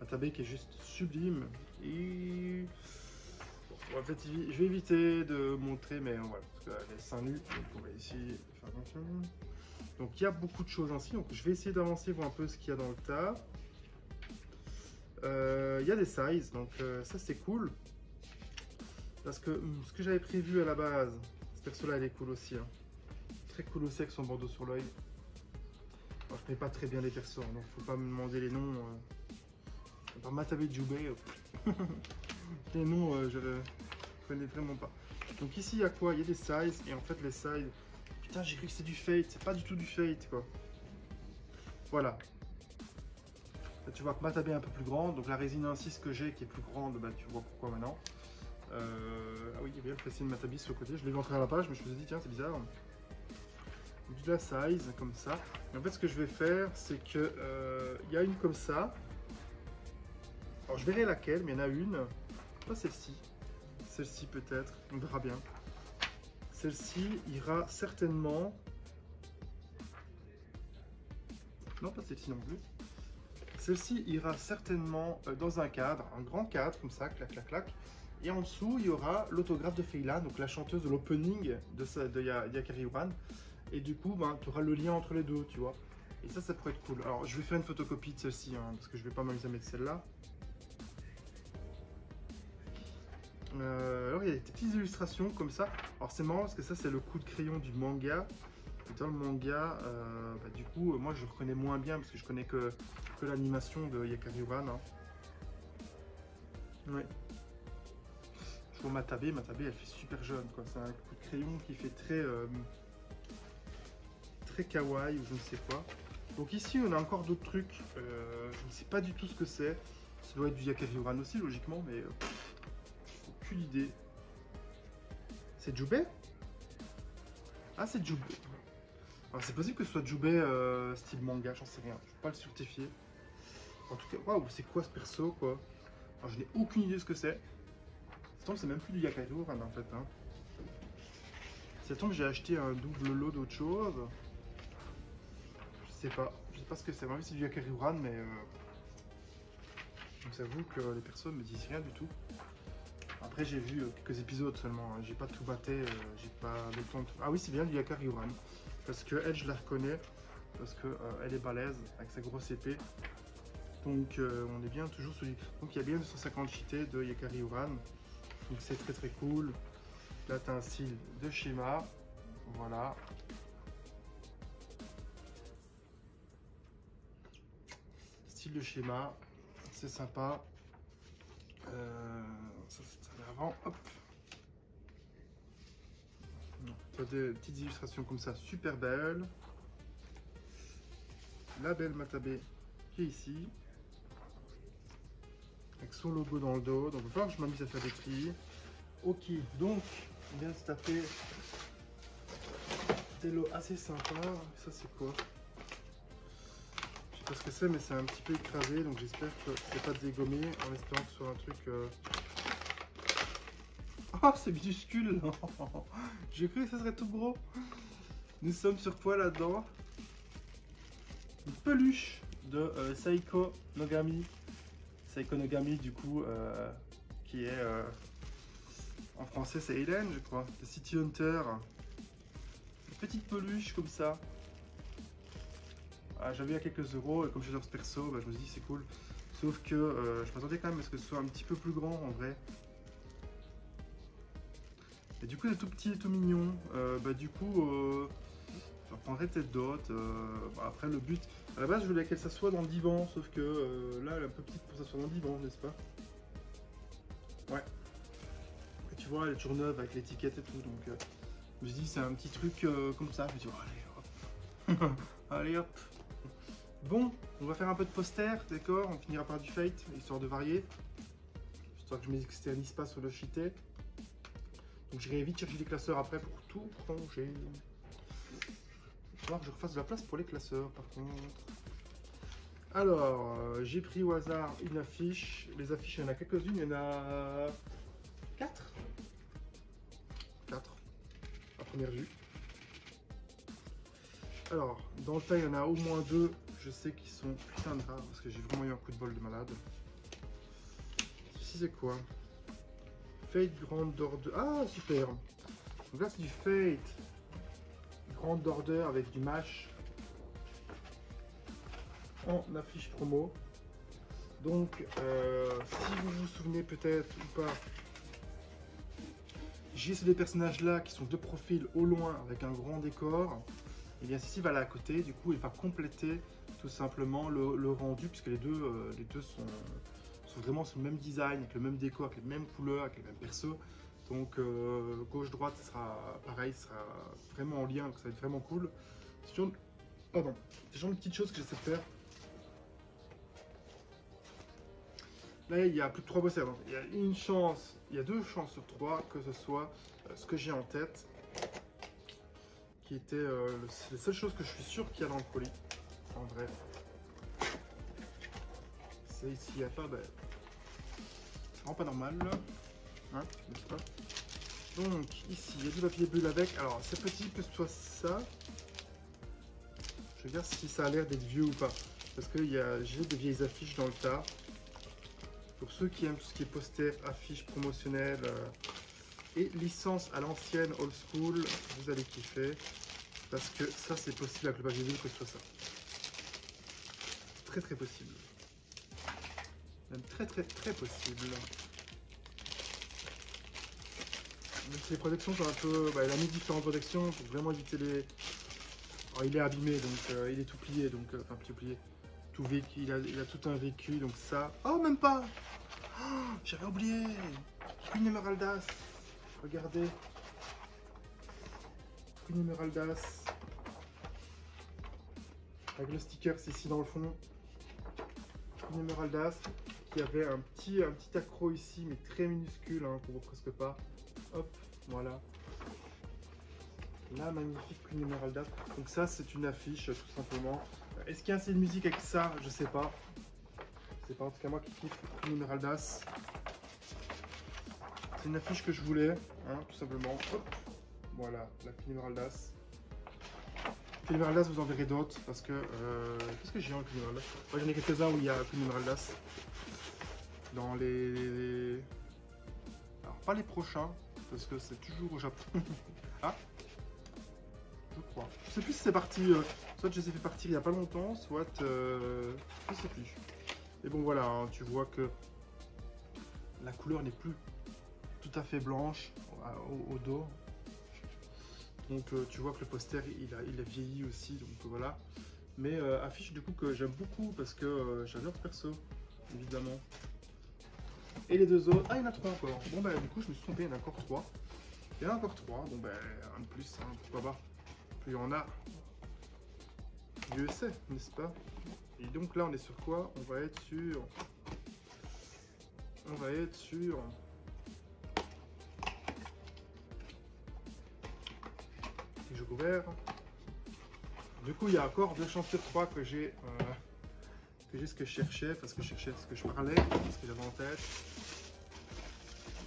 Matabe qui est juste sublime et bon, en fait je vais éviter de montrer mais voilà parce qu'elle est seins nus donc on va essayer de faire attention. Donc il y a beaucoup de choses ainsi donc je vais essayer d'avancer voir un peu ce qu'il y a dans le tas. Il y a des sizes donc ça c'est cool parce que ce que j'avais prévu à la base, ce perso là elle est cool aussi hein. Très cool aussi avec son bandeau sur l'œil. Je connais pas très bien les persos donc faut pas me demander les noms. Par Matabe Jubei, les noms je ne connais vraiment pas. Donc ici il y a quoi? Il y a des sizes et en fait les sizes, putain j'ai cru que c'est du Fate, c'est pas du tout du Fate quoi. Voilà. Là, tu vois que Matabe est un peu plus grande, donc la résine 1.6 que j'ai qui est plus grande, bah, tu vois pourquoi maintenant. Ah oui il y avait le précis de Matabe sur le côté, je l'ai vu entrer à la page mais je me suis dit tiens c'est bizarre. Donc de la size comme ça. Et en fait ce que je vais faire c'est que il y a une comme ça. Alors je verrai laquelle, mais il y en a une, pas celle-ci, celle-ci peut-être, on verra bien. Celle-ci ira certainement, non pas celle-ci non plus, celle-ci ira certainement dans un cadre, un grand cadre comme ça, clac clac clac, et en dessous il y aura l'autographe de Feilan, donc la chanteuse de l'opening de Yakari Uran, et du coup ben, tu auras le lien entre les deux, tu vois, et ça pourrait être cool. Alors je vais faire une photocopie de celle-ci, hein, parce que je vais pas m'amuser à mettre celle-là. Alors il y a des petites illustrations comme ça. Alors c'est marrant parce que ça c'est le coup de crayon du manga. Et dans le manga, du coup moi je reconnais moins bien parce que je connais que l'animation de Yakari Uran. Hein. Ouais. Je vois Matabe elle fait super jeune quoi. C'est un coup de crayon qui fait très kawaii ou je ne sais quoi. Donc ici on a encore d'autres trucs. Je ne sais pas du tout ce que c'est. Ça doit être du Yakari Uran aussi logiquement mais... aucune idée. C'est Jubei? Ah c'est Jubei. Alors c'est possible que ce soit Jubei style manga, j'en sais rien. Je peux pas le certifier. En tout cas, waouh, c'est quoi ce perso quoi? Alors je n'ai aucune idée de ce que c'est. Ça tombe, c'est même plus du Yakari Uran en fait. Hein. Ça tombe, j'ai acheté un double lot d'autre chose. Je sais pas ce que c'est. Moi c'est du Yakari Uran mais je vous avoue que les persos me disent rien du tout. Après j'ai vu quelques épisodes seulement, hein. J'ai pas tout batté, j'ai pas le temps de... Ah oui c'est bien du Yakari Uran, parce que elle je la reconnais, parce que elle est balèze avec sa grosse épée, donc on est bien toujours sous... Donc il y a bien 250 cheatés de Yakari Uran, donc c'est très cool. Là tu as un style de schéma, voilà. Style de schéma, c'est sympa. Ça avant, hop. Tu as des petites illustrations comme ça, super belles. La belle Matabe qui est ici, avec son logo dans le dos. Donc il va falloir que je m'amuse à faire des tris. Ok, donc on vient de se taper des lots assez sympas. Ça c'est quoi? Je sais pas ce que c'est, mais c'est un petit peu écrasé, donc j'espère que c'est pas dégommé, en espérant que ce soit un truc... Oh, c'est minuscule. J'ai cru que ça serait tout gros. Nous sommes sur quoi là-dedans? Une peluche de Seiko Nogami. Seiko Nogami, du coup, qui est... en français, c'est Hélène, je crois. The City Hunter. Une petite peluche comme ça. Ah, j'avais à quelques euros, et comme j'adore ce perso, bah, je me suis dit c'est cool. Sauf que je m'attendais quand même à ce que ce soit un petit peu plus grand en vrai. Et du coup, c'est tout petit et tout mignon. Bah, du coup, j'en prendrai peut-être d'autres. Bah, après, le but, à la base, je voulais qu'elle s'assoie dans le divan, sauf que là, elle est un peu petite pour s'asseoir dans le divan, n'est-ce pas? Ouais. Et tu vois, elle est toujours neuve avec l'étiquette et tout, donc je me suis dit, c'est un petit truc comme ça. Je me suis dit, oh, allez, hop. Allez, hop. Bon, on va faire un peu de poster, d'accord? On finira par du Fate, histoire de varier. Histoire que je m'externise pas sur le cheaté. Donc j'irai vite chercher des classeurs après pour tout ranger. Il va falloir que je refasse de la place pour les classeurs par contre. Alors, j'ai pris au hasard une affiche. Les affiches, il y en a quelques-unes, il y en a 4. 4 à première vue. Alors, dans le tas, il y en a au moins 2. Je sais qu'ils sont putain de rares parce que j'ai vraiment eu un coup de bol de malade. Ceci, c'est quoi? Fate Grand Order. Ah, super! Donc là, c'est du Fate Grand Order avec du MASH en affiche promo. Donc, si vous vous souvenez peut-être ou pas, j'ai ces deux personnages-là qui sont de profil au loin avec un grand décor. Et bien ceci va là à côté, du coup il va compléter tout simplement le rendu puisque les deux sont vraiment sur le même design, avec le même décor, avec les mêmes couleurs, avec les mêmes persos. Donc gauche-droite sera pareil, sera vraiment en lien, donc ça va être vraiment cool. C'est genre, pardon, c'est genre une petite chose que j'essaie de faire. Là il y a plus de 3 bossers, donc il y a une chance, il y a 2 chances sur 3 que ce soit ce que j'ai en tête. Qui était la seule chose que je suis sûr qu'il y a dans le colis, en vrai. C'est ici, il n'y a pas, ben, c'est vraiment pas normal, là. Hein, n'est-ce pas? Donc, ici, il y a du papier bulle avec. Alors, c'est possible que ce soit ça. Je regarde si ça a l'air d'être vieux ou pas. Parce que j'ai des vieilles affiches dans le tas. Pour ceux qui aiment tout ce qui est poster, affiches promotionnelles et licences à l'ancienne, old school, vous allez kiffer. Parce que ça, c'est possible avec le papier bulle que ce soit ça. Très très possible. Même très très très possible. Donc les protections sont un peu... Bah, il a mis différentes protections pour vraiment éviter les... Alors, il est abîmé, donc il est tout plié, donc... Enfin, tout plié. Tout vécu, il a tout un vécu, donc ça... Oh, même pas! Oh, j'avais oublié! Queen Emeraldas. Regardez. Queen Emeraldas. Avec le sticker, c'est ici dans le fond. Queen Emeraldas. Qui avait un petit accro ici, mais très minuscule, hein, qu'on voit presque pas. Hop, voilà. La magnifique Queen Emeraldas. Donc ça, c'est une affiche, tout simplement. Est-ce qu'il y a assez de musique avec ça? Je sais pas. C'est pas en tout cas moi qui kiffe Queen Emeraldas. C'est une affiche que je voulais, hein, tout simplement. Hop, voilà, la Queen Emeraldas. Queen Emeraldas, vous en verrez d'autres, parce que... qu'est-ce que j'ai en Queen Emeraldas? Moi, j'en ai quelques-uns où il y a Queen Emeraldas. Dans les... Alors, pas les prochains, parce que c'est toujours au Japon. Ah, je crois. Je sais plus si c'est parti... soit je les ai fait partir il y a pas longtemps, soit... je sais plus. Et bon, voilà, hein, tu vois que la couleur n'est plus tout à fait blanche au dos. Donc, tu vois que le poster, il a vieilli aussi, donc voilà. Mais affiche du coup que j'aime beaucoup, parce que j'adore ce perso, évidemment. Et les deux autres, ah il y en a 3 encore. Bon bah du coup je me suis trompé, il y en a encore 3. Il y en a encore 3, bon bah un de plus, hein, pourquoi pas. Plus il y en a, mieux c'est, n'est-ce pas? Et donc là on est sur quoi? On va être sur... On va être sur... Si je couvert. Du coup, il y a encore 2 chances sur 3 que j'ai ce que je cherchais, parce que je cherchais ce que je parlais, ce que j'avais en tête.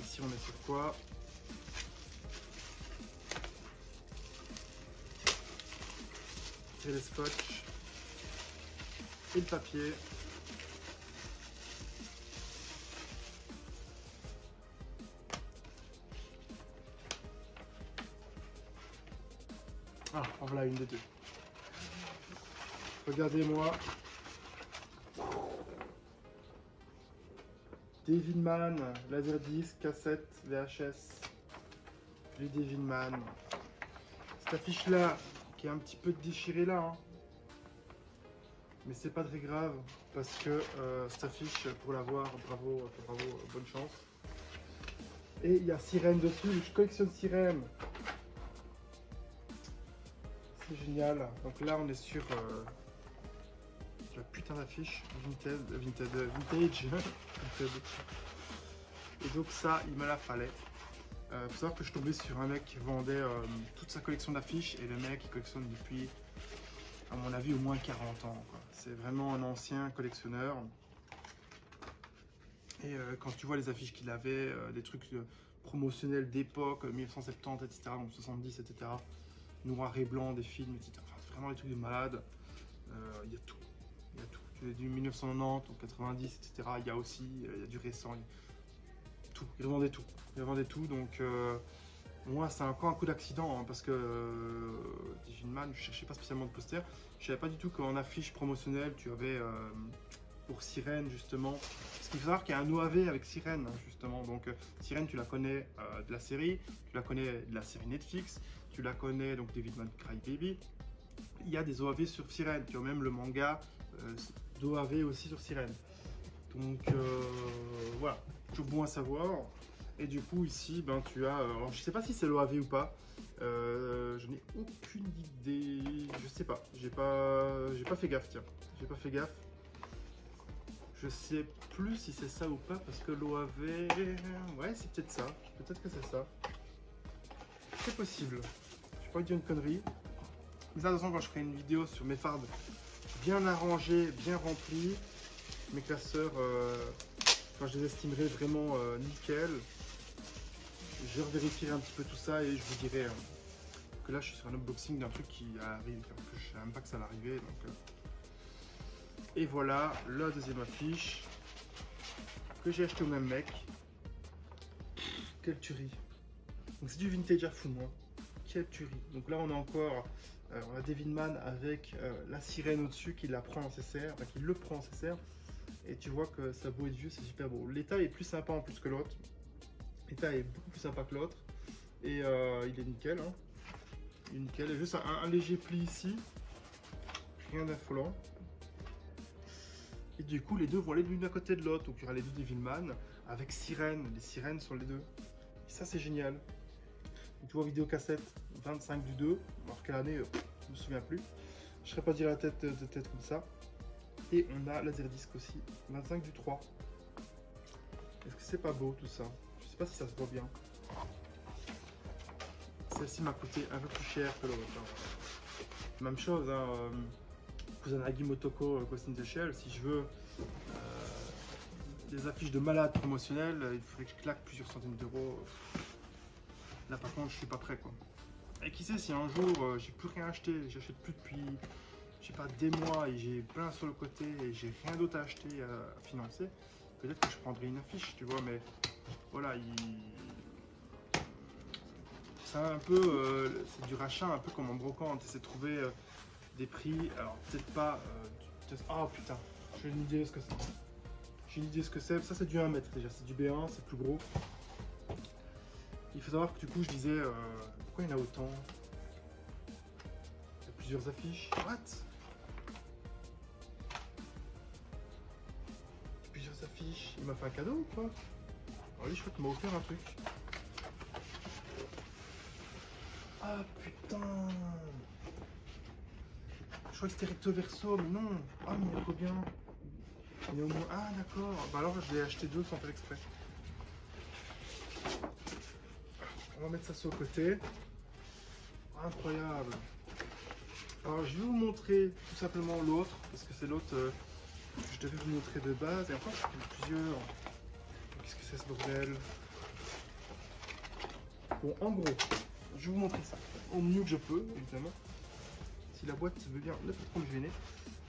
Ici, on est sur quoi? J'ai le scotch et le papier. Ah, en voilà une des deux. Regardez-moi. Devilman, Laserdisc, cassette, VHS. Du Devilman. Cette affiche-là, qui est un petit peu déchirée là. Hein. Mais c'est pas très grave, parce que cette affiche, pour l'avoir, bravo, bonne chance. Et il y a Sirène dessus, je collectionne Sirène. C'est génial. Donc là, on est sur la putain d'affiche vintage. Et donc ça, il me la fallait. Faut savoir que je tombais sur un mec qui vendait toute sa collection d'affiches. Et le mec, il collectionne depuis, à mon avis, au moins 40 ans. C'est vraiment un ancien collectionneur. Et quand tu vois les affiches qu'il avait, des trucs promotionnels d'époque, 1970, etc., donc 70, etc., noir et blanc, des films, etc. Enfin, vraiment des trucs de malade. Il y a tout. Il y a tout. Tu as du 1990, ou 90, etc. Il y a aussi, il y a du récent. Tout. Il revendait tout. Il revendait tout. Donc, moi, c'est encore un coup d'accident. Hein, parce que Devilman, je ne cherchais pas spécialement de poster. Je ne savais pas du tout qu'en affiche promotionnelle, tu avais pour Sirène, justement. Parce qu'il faut savoir qu'il y a un OAV avec Sirène, hein, justement. Donc, Sirène, tu la connais de la série. Tu la connais de la série Netflix. Tu la connais, donc Devilman Crybaby. Il y a des OAV sur Sirène. Tu as même le manga d'OAV aussi sur Sirène. Donc voilà, toujours bon à savoir. Et du coup, ici, ben, tu as. Alors, je sais pas si c'est l'OAV ou pas. Je n'ai aucune idée. Je sais pas. J'ai pas fait gaffe, tiens. J'ai pas fait gaffe. Je sais plus si c'est ça ou pas parce que l'OAV. Ouais, c'est peut-être ça. Peut-être que c'est ça. C'est possible. Je vais pas dire une connerie. Mais ça, de toute façon, quand je ferai une vidéo sur mes fardes bien arrangées, bien remplies, mes classeurs, quand je les estimerai vraiment nickel, je revérifierai un petit peu tout ça et je vous dirai que là, je suis sur un unboxing d'un truc qui arrive, que je ne savais même pas que ça allait arriver. Donc, et voilà la deuxième affiche que j'ai acheté au même mec. Quelle tuerie! Donc c'est du vintage à fond, moi. Quelle tuerie! Donc là, on a encore. On a Devilman avec la sirène au-dessus qui la prend en CCR, enfin qui le prend en CCR. Et tu vois que ça beau et vieux, c'est super beau. L'état est plus sympa en plus que l'autre. L'état est beaucoup plus sympa que l'autre. Et il est nickel. Hein. Il est nickel. Il y a juste un léger pli ici. Rien d'affolant. Et du coup, les deux vont aller l'une à côté de l'autre. Donc il y aura les deux Devilman avec sirène. Les sirènes sur les deux. Et ça, c'est génial. Tu vois, vidéo cassette 25 du 2, alors quelle année, je me souviens plus. Je ne serais pas dire la tête de tête comme ça. Et on a Laserdisc aussi, 25 du 3. Est-ce que c'est pas beau tout ça? Je sais pas si ça se voit bien. Celle-ci m'a coûté un peu plus cher que l'autre. Même chose, hein, Kusanagi Motoko Ghost in the Shell, si je veux des affiches de malade promotionnelles, il faudrait que je claque plusieurs centaines d'euros. Là par contre je suis pas prêt quoi. Et qui sait si un jour j'ai plus rien acheté, j'achète plus depuis je sais pas des mois et j'ai plein sur le côté et j'ai rien d'autre à acheter à financer, peut-être que je prendrai une affiche tu vois, mais voilà c'est un peu c'est du rachat un peu comme en brocante, tu essaies de trouver des prix, alors peut-être pas oh putain, j'ai une idée de ce que c'est. J'ai une idée de ce que c'est, ça c'est du 1 mètre déjà, c'est du B1, c'est plus gros. Il faut savoir que du coup je disais, pourquoi il y en a autant? Il y a plusieurs affiches. What? Plusieurs affiches. Il m'a fait un cadeau ou quoi? Alors lui je crois qu'il m'a offert un truc. Ah putain! Je crois que c'était recto verso, mais non! Ah mais il y a combien? Il y a au moins... Ah d'accord, bah alors je l'ai acheté deux sans faire exprès. On va mettre ça sur le côté. Incroyable. Alors je vais vous montrer tout simplement l'autre, parce que c'est l'autre que je devais vous montrer de base, et encore il y en a plusieurs. Qu'est-ce que c'est ce bordel? Bon, en gros, je vais vous montrer ça au mieux que je peux, évidemment. Si la boîte veut bien ne pas trop me gêner.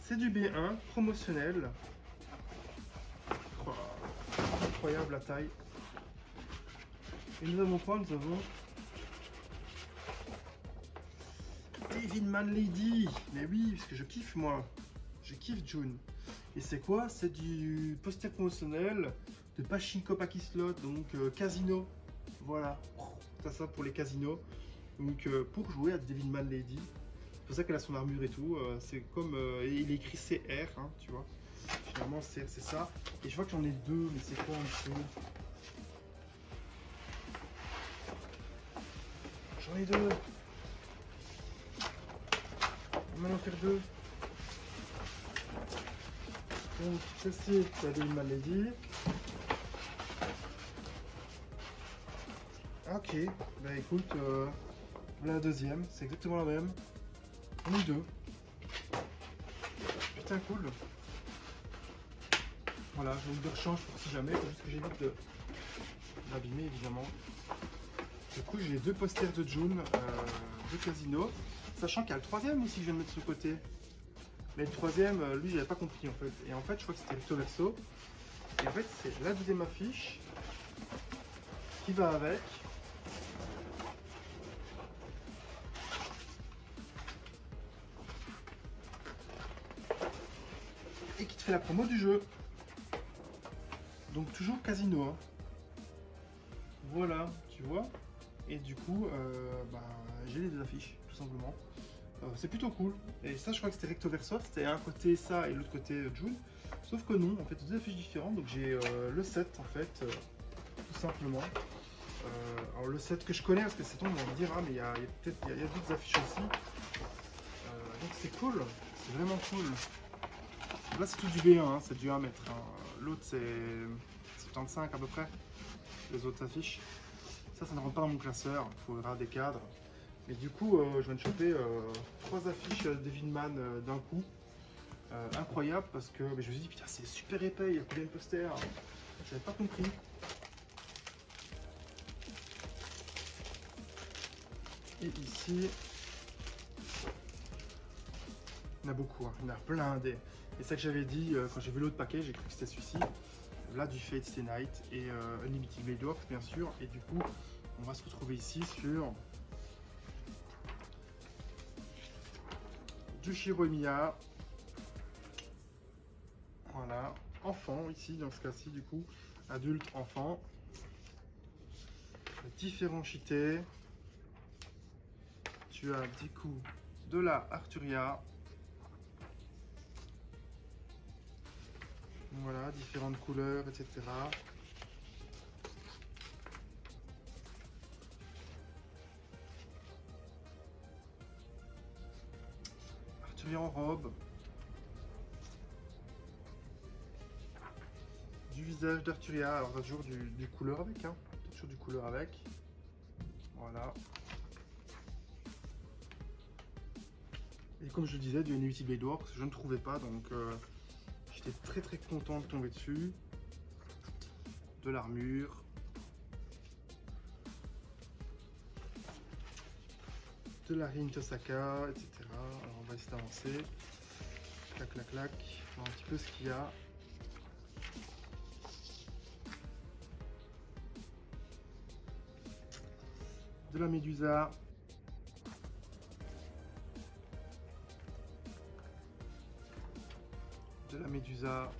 C'est du B1 promotionnel. Oh, incroyable la taille. Et nous avons quoi? Nous avons Devilman Lady. Mais oui, parce que je kiffe moi. Je kiffe June. Et c'est quoi? C'est du poster promotionnel de Pachinko Pakislot, donc casino. Voilà. T'as ça pour les casinos. Donc pour jouer à Devilman Lady. C'est pour ça qu'elle a son armure et tout. C'est comme. Il est écrit CR, hein, tu vois. Généralement, CR, c'est ça. Et je vois que j'en ai deux, mais c'est quoi en dessous? J'en ai deux. On va en faire deux. Donc, ceci, c'est la Devilman Lady. Ok, bah écoute, voilà la deuxième, c'est exactement la même. On est deux. Putain, cool. Voilà, je vous le rechange pour si jamais, faut juste que j'évite de l'abîmer évidemment. Du coup, j'ai deux posters de June, de casino, sachant qu'il y a le troisième aussi que je viens de mettre sur le côté. Mais le troisième, lui, j'avais pas compris en fait. Et en fait, je crois que c'était recto verso. Et en fait, c'est la deuxième affiche qui va avec. Et qui te fait la promo du jeu. Donc toujours casino. Hein. Voilà, tu vois. Et du coup, j'ai les deux affiches, tout simplement. C'est plutôt cool. Et ça, je crois que c'était recto verso. C'était un côté ça et l'autre côté June. Sauf que non, en fait, deux affiches différentes. Donc j'ai le set, en fait, tout simplement. Alors le set que je connais, parce que c'est on va me dire, ah, mais il y a d'autres affiches aussi. Donc c'est cool. C'est vraiment cool. Là, c'est tout du B1, hein, c'est du 1 mètre. Hein. L'autre, c'est 75 à peu près, les autres affiches. Ça ne rentre pas dans mon classeur, il faudra des cadres. Mais du coup, je viens de choper 3 affiches Devilman d'un coup. Incroyable, parce que je me suis dit, putain, c'est super épais, il y a combien de posters? J'avais pas compris. Et ici, il y en a beaucoup, hein. Il y en a plein des. Et ça que j'avais dit quand j'ai vu l'autre paquet, j'ai cru que c'était celui-ci. Là, du Fate Stay Night et Unlimited Blade Works, bien sûr. Et du coup, on va se retrouver ici sur du Shiro Emiya. Voilà, enfant ici, dans ce cas-ci, du coup, adulte, enfant. Différents cheatés. Tu as du coup de la Arturia. Voilà, différentes couleurs, etc. Arturia en robe. Du visage d'Arturia. Alors, toujours du couleur avec, hein. Toujours du couleur avec. Voilà. Et comme je le disais, du Unlimited Blade Works, je ne trouvais pas, donc j'étais très content de tomber dessus. De l'armure. De la Rin Tosaka, etc. Alors on va essayer d'avancer. Clac, clac, clac. Un petit peu ce qu'il y a. De la Médusa. De la Médusa.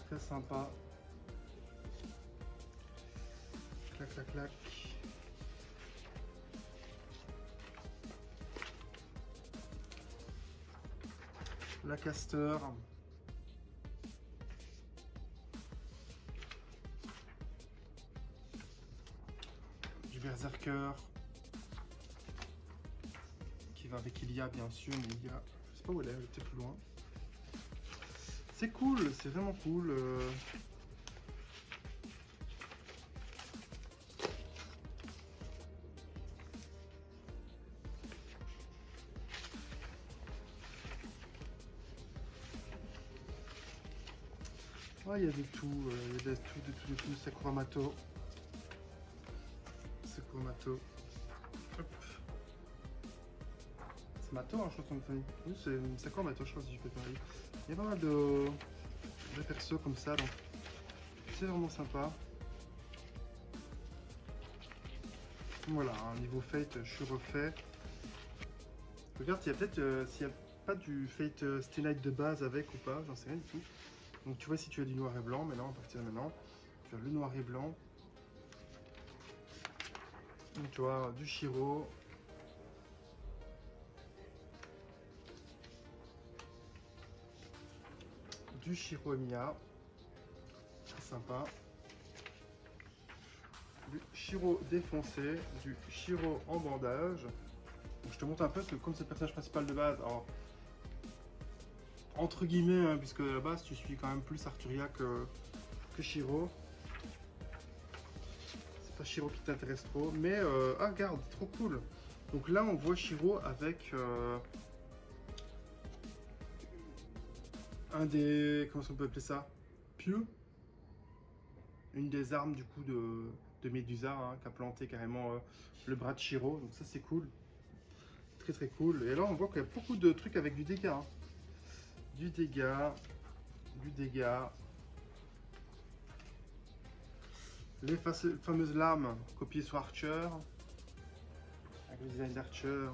Très sympa. Clac, clac, clac. La Caster. Du Berserker. Qui va avec Ilia, bien sûr, mais Ilia, je sais pas où elle est peut-être plus loin. C'est cool, c'est vraiment cool. Ah, il y a de tout, il y a de tout. Sakuramato. Sakuramato. Hop. C'est Mato, hein, je crois, son famille. Oui, c'est Sakuramato, je crois, si je fais pareil. Il y a pas mal de persos comme ça, donc c'est vraiment sympa. Voilà, niveau Fate, je suis refait. Regarde, il y a peut-être, s'il n'y a pas du Fate Stay Night de base avec ou pas, j'en sais rien du tout. Donc tu vois si tu as du noir et blanc, maintenant, à partir de maintenant, tu as le noir et blanc. Donc tu vois, du Shiro. Du Shiro Emiya. Très sympa. Du Shiro défoncé, du Shiro en bandage. Donc, je te montre un peu, parce que comme c'est le personnage principal de base, alors, entre guillemets, hein, puisque à la base tu suis quand même plus Arturia que Shiro. C'est pas Shiro qui t'intéresse trop, mais ah regarde, trop cool. Donc là on voit Shiro avec un des, comment on peut appeler ça, pieux, une des armes du coup de Medusa, hein, qui a planté carrément le bras de Shiro, donc ça c'est cool. Très très cool. Et là on voit qu'il y a beaucoup de trucs avec du dégât. Hein. Du dégât. Les fameuses lames copiées sur Archer. Avec le design d'Archer.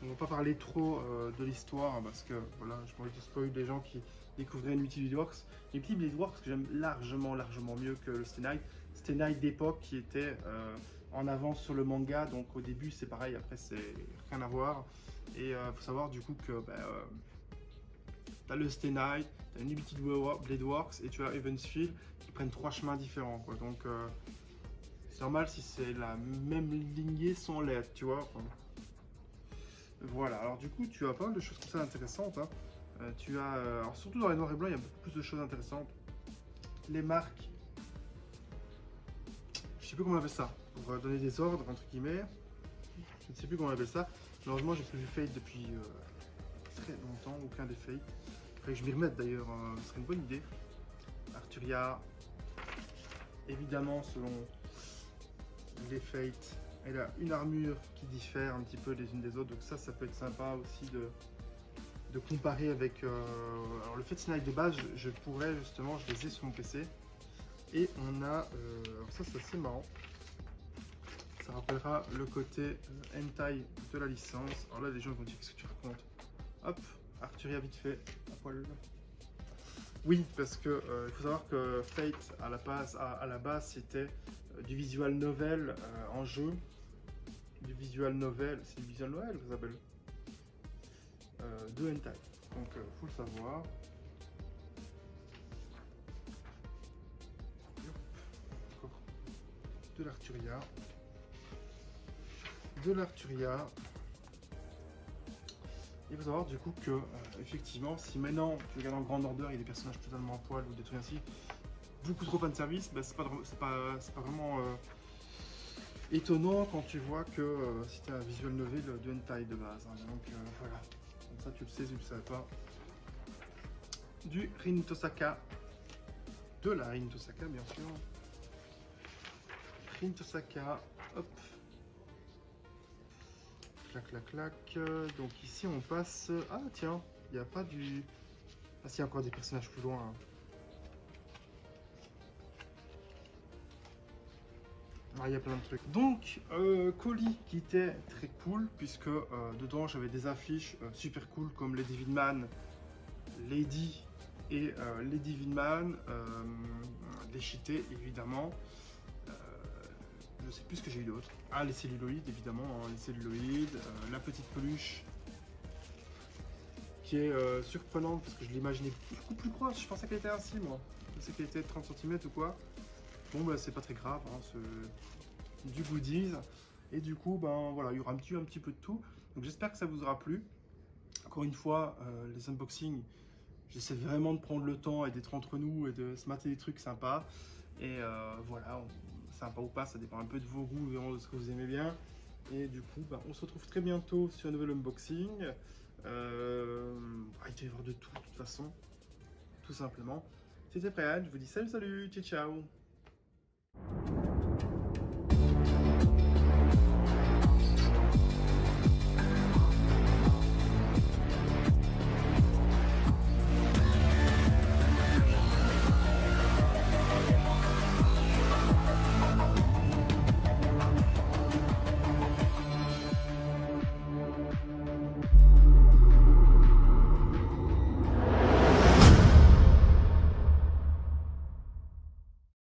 On ne va pas parler trop de l'histoire hein, parce que voilà, je pourrais te spoiler des gens qui découvraient Unity Blade-Works. Unity Blade-Works que j'aime largement mieux que le Stay Night. Stay Night d'époque qui était en avance sur le manga, donc au début c'est pareil, après c'est rien à voir. Et faut savoir du coup que tu as le Stay Night, tu as Unity Blade-Works et tu as Evansfield qui prennent 3 chemins différents. Quoi. Donc c'est normal si c'est la même lignée sans lettres, tu vois. Enfin, voilà, alors du coup tu as pas mal de choses comme ça intéressantes. Hein. Tu as, alors surtout dans les noirs et blancs, il y a beaucoup plus de choses intéressantes. Les marques, je sais plus comment on appelle ça, pour donner des ordres entre guillemets. Je ne sais plus comment on appelle ça. Malheureusement, j'ai plus vu Fate depuis très longtemps, aucun des Fate. Il faudrait que je m'y remette d'ailleurs, ce serait une bonne idée. Arturia, évidemment, selon les Fates, elle a une armure qui diffère un petit peu les unes des autres, donc ça peut être sympa aussi de comparer avec... alors le Fate Night de base, je pourrais justement, je les ai sur mon PC. Et on a... alors ça c'est assez marrant. Ça rappellera le côté hentai de la licence. Alors là, les gens vont dire qu'est-ce que tu racontes. Hop, Arturia vite fait, à poil. Oui, parce que il faut savoir que Fate à la base c'était du visual novel en jeu. Du visual novel, c'est du visual novel que ça s'appelle. De hentai. Donc faut le savoir. De l'Arturia. Il faut savoir du coup que effectivement, si maintenant tu regardes en grande order, il y a des personnages totalement en poil ou des trucs ainsi, beaucoup trop fan service, bah, c'est pas vraiment étonnant quand tu vois que c'était un visual novel de hentai de base. Hein. Donc voilà, comme ça tu le sais, tu le savais pas. Du Rin Tosaka, de la Rin Tosaka bien sûr. Rin Tosaka, hop. Clac. Donc ici on passe... Ah tiens, il n'y a pas du... Ah si, il y a encore des personnages plus loin. Ah, il y a plein de trucs. Donc, colis qui était très cool, puisque dedans j'avais des affiches super cool comme Lady Vidman, Lady et Lady Vidman, les cheatés évidemment. Je sais plus ce que j'ai eu d'autre. Ah, les celluloïdes, évidemment, hein, les celluloïdes, la petite peluche qui est surprenante parce que je l'imaginais beaucoup plus proche. Je pensais qu'elle était ainsi, moi. Je pensais qu'elle était 30 cm ou quoi. Bon, bah, c'est pas très grave, hein, c'est du goodies. Et du coup, ben voilà, il y aura un petit peu de tout. Donc, j'espère que ça vous aura plu. Encore une fois, les unboxings, j'essaie vraiment de prendre le temps et d'être entre nous et de se mater des trucs sympas. Et voilà, sympa ou pas, ça dépend un peu de vos goûts, vraiment de ce que vous aimez bien. Et du coup, bah, on se retrouve très bientôt sur un nouvel unboxing. Il va y avoir de tout, de toute façon, tout simplement. c'était Brian, je vous dis salut, ciao, ciao.